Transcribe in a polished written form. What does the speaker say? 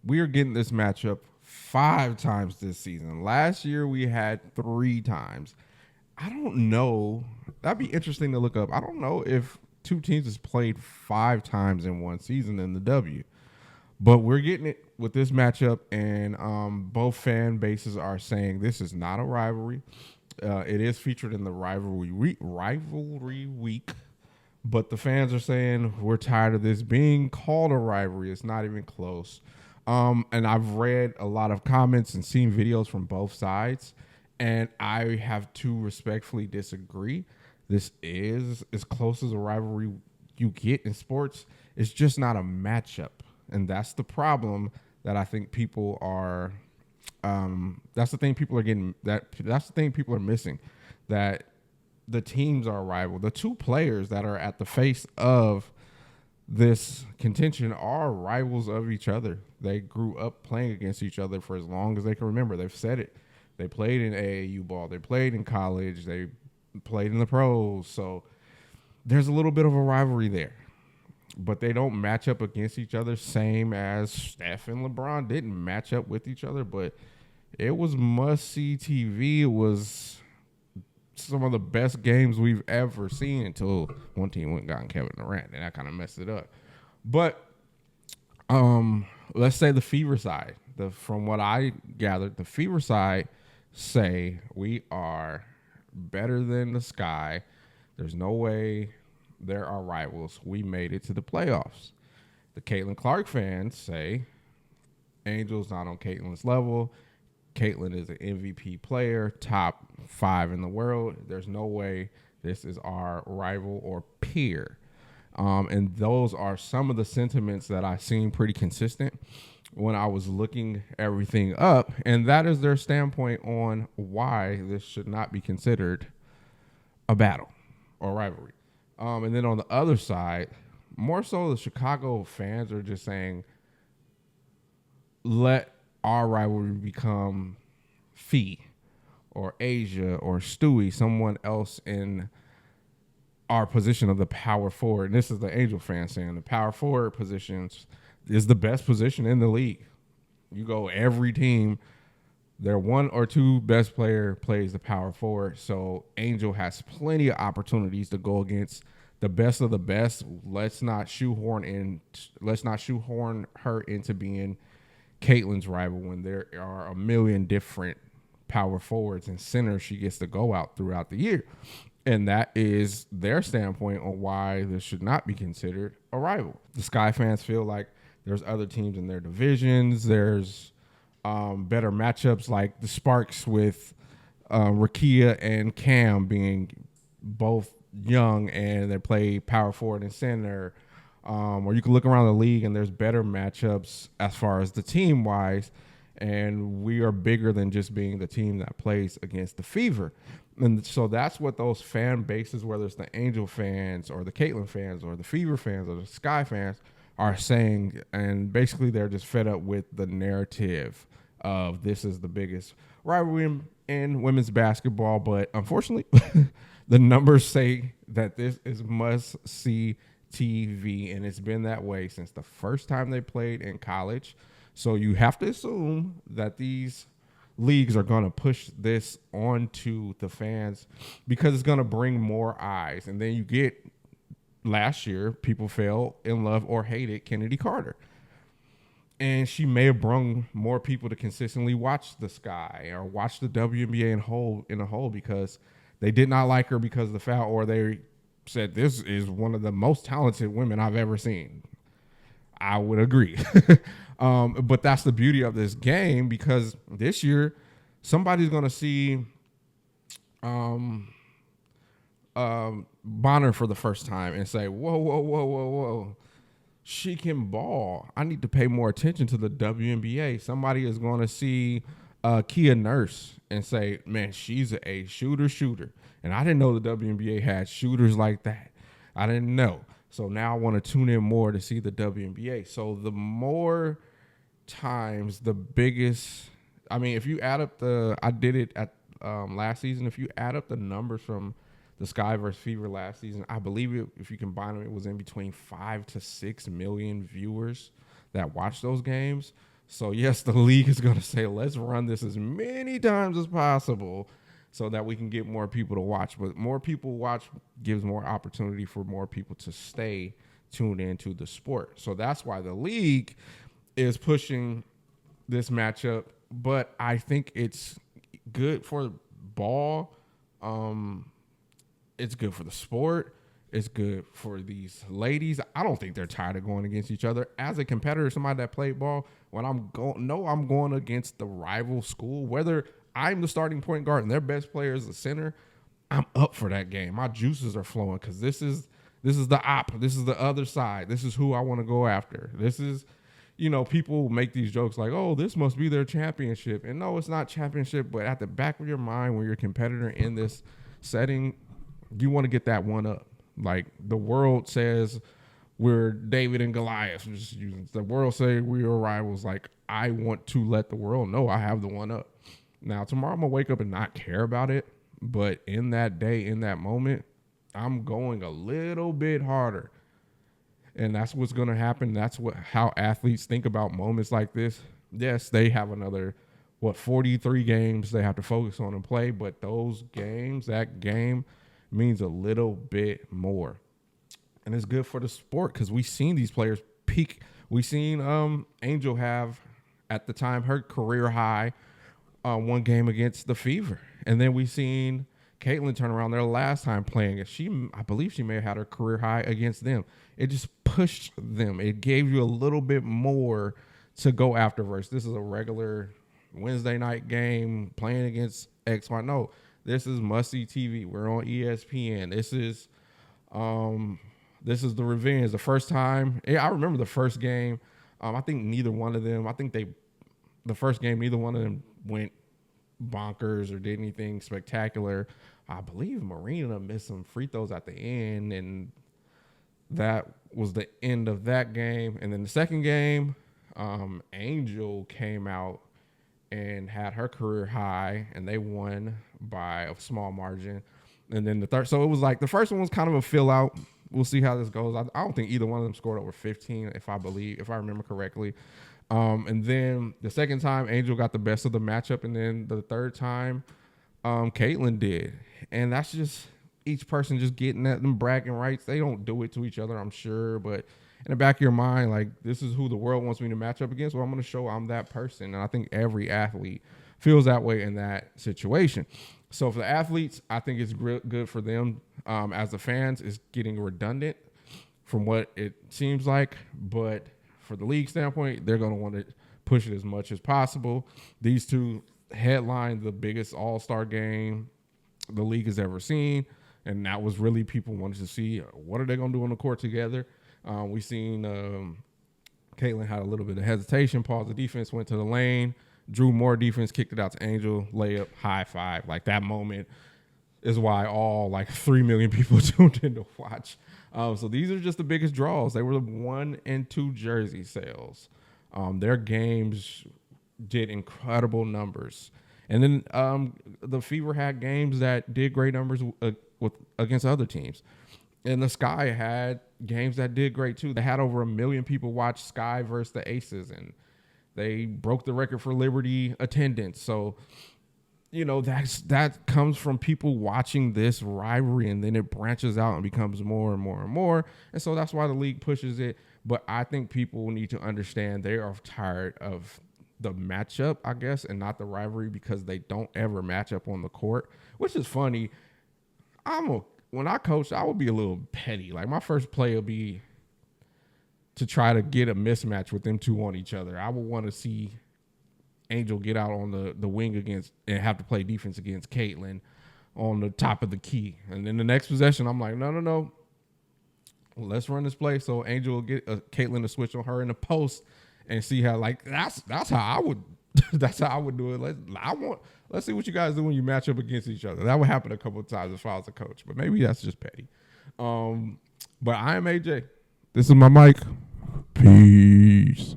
we are getting this matchup 5 times this season. Last year we had 3 times. I don't know. That'd be interesting to look up. I don't know if two teams has played 5 times in one season in the W. But we're getting it with this matchup, and both fan bases are saying this is not a rivalry. It is featured in the rivalry week, but the fans are saying we're tired of this being called a rivalry. It's not even close. And I've read a lot of comments and seen videos from both sides, and I have to respectfully disagree. This is as close as a rivalry you get in sports. It's just not a matchup. And that's the problem that I think people are. That's the thing people are getting. That's the thing people are missing. That the teams are rival. The two players that are at the face of this contention are rivals of each other. They grew up playing against each other for as long as they can remember. They've said it. They played in AAU ball. They played in college. They played in the pros. So there's a little bit of a rivalry there. But they don't match up against each other, same as Steph and LeBron didn't match up with each other. But it was must-see TV. It was some of the best games we've ever seen until one team went and got Kevin Durant, and that kind of messed it up. But let's say the Fever side. From what I gathered, the Fever side say we are better than the Sky. There's no way they're our rivals. We made it to the playoffs. The Caitlin Clark fans say Angel's not on Caitlin's level. Caitlin is an MVP player, top 5 in the world. There's no way this is our rival or peer. And those are some of the sentiments that I seen pretty consistent when I was looking everything up. And that is their standpoint on why this should not be considered a battle or rivalry. And then on the other side, more so the Chicago fans are just saying, let our rivalry become Fee or Asia or Stewie, someone else in our position of the power forward. And this is the Angel fan saying the power forward positions is the best position in the league. You go every team, their one or two best player plays the power forward. So Angel has plenty of opportunities to go against the best of the best. Let's not shoehorn her into being Caitlin's rival when there are a million different power forwards and centers she gets to go out throughout the year. And that is their standpoint on why this should not be considered a rival. The Sky fans feel like there's other teams in their divisions. There's better matchups like the Sparks with Rakia and Cam being both young and they play power forward and center. Or you can look around the league and there's better matchups as far as the team wise. And we are bigger than just being the team that plays against the Fever. And so that's what those fan bases, whether it's the Angel fans or the Caitlin fans or the Fever fans or the Sky fans, are saying. And basically they're just fed up with the narrative of this is the biggest rivalry in women's basketball. But unfortunately, the numbers say that this is must-see TV, and it's been that way since the first time they played in college. So you have to assume that these leagues are going to push this onto the fans because it's going to bring more eyes. And then you get, last year, people fell in love or hated Kennedy Carter. And she may have brought more people to consistently watch the Sky or watch the WNBA in a whole because they did not like her because of the foul, or they said this is one of the most talented women I've ever seen. I would agree. But that's the beauty of this game because this year somebody's going to see Bonner for the first time and say, whoa. She can ball. I need to pay more attention to the WNBA. Somebody is going to see Kia Nurse and say, man, she's a shooter. And I didn't know the WNBA had shooters like that. I didn't know. So now I want to tune in more to see the WNBA. So the more times, the biggest, I mean, if you add up I did it at last season. If you add up the numbers from the Sky versus Fever last season, I believe if you combine them, it was in between 5 to 6 million viewers that watched those games. So yes, the league is going to say, let's run this as many times as possible so that we can get more people to watch. But more people watch gives more opportunity for more people to stay tuned into the sport. So that's why the league is pushing this matchup. But I think it's good for ball. It's good for the sport. It's good for these ladies. I don't think they're tired of going against each other. As a competitor, somebody that played ball, when I'm going against the rival school, whether I'm the starting point guard and their best player is the center, I'm up for that game. My juices are flowing because this is the op. This is the other side. This is who I want to go after. This is, people make these jokes like, oh, this must be their championship. And no, it's not championship, but at the back of your mind when you're a competitor in this setting, you want to get that one up. Like the world says we're David and Goliath. The world say we are rivals. Like I want to let the world know I have the one up. Now tomorrow I'm gonna wake up and not care about it, but in that day, in that moment, I'm going a little bit harder, and that's what's gonna happen. That's how athletes think about moments like this. Yes, they have another 43 games they have to focus on and play, but that game means a little bit more. And it's good for the sport because we've seen these players peak. We've seen Angel have, at the time, her career high one game against the Fever. And then we've seen Caitlin turn around their last time playing it. I believe she may have had her career high against them. It just pushed them. It gave you a little bit more to go after versus this is a regular Wednesday night game playing against XY. No, this is must-see TV. We're on ESPN. This is the revenge. The first time, I remember the first game. I think neither one of them. The first game, neither one of them went bonkers or did anything spectacular. I believe Marina missed some free throws at the end, and that was the end of that game. And then the second game, Angel came out and had her career high, and they won by a small margin. And then the third, so it was like the first one was kind of a fill out. We'll see how this goes. I don't think either one of them scored over 15, if I remember correctly. And then the second time, Angel got the best of the matchup, and then the third time, Caitlin did. And that's just each person just getting at them bragging rights. They don't do it to each other, I'm sure, but in the back of your mind, like, this is who the world wants me to match up against. Well, I'm going to show I'm that person. And I think every athlete feels that way in that situation. So for the athletes, I think it's good for them. As the fans, it's getting redundant from what it seems like. But for the league standpoint, they're going to want to push it as much as possible. These two headlined the biggest all-star game the league has ever seen. And that was really people wanted to see what are they going to do on the court together. We seen Caitlin had a little bit of hesitation, paused the defense, went to the lane, drew more defense, kicked it out to Angel, layup, high five. Like that moment is why all like 3 million people tuned in to watch. So these are just the biggest draws. They were the 1 and 2 jersey sales. Their games did incredible numbers. And then the Fever had games that did great numbers against other teams. And the Sky had games that did great too. They had over 1 million people watch Sky versus the Aces, and they broke the record for Liberty attendance. So, that comes from people watching this rivalry, and then it branches out and becomes more and more and more. And so that's why the league pushes it. But I think people need to understand they are tired of the matchup, I guess, and not the rivalry because they don't ever match up on the court, which is funny. When I coach, I would be a little petty. Like my first play would be to try to get a mismatch with them two on each other. I would want to see Angel get out on the wing against and have to play defense against Caitlin on the top of the key. And then the next possession, I'm like, no. Let's run this play. So Angel will get Caitlin to switch on her in the post and see how, like, that's how I would that's how I would do it. Let's see what you guys do when you match up against each other. That would happen a couple of times if I was a coach, but maybe that's just petty. But I am AJ. This is my mic. Peace.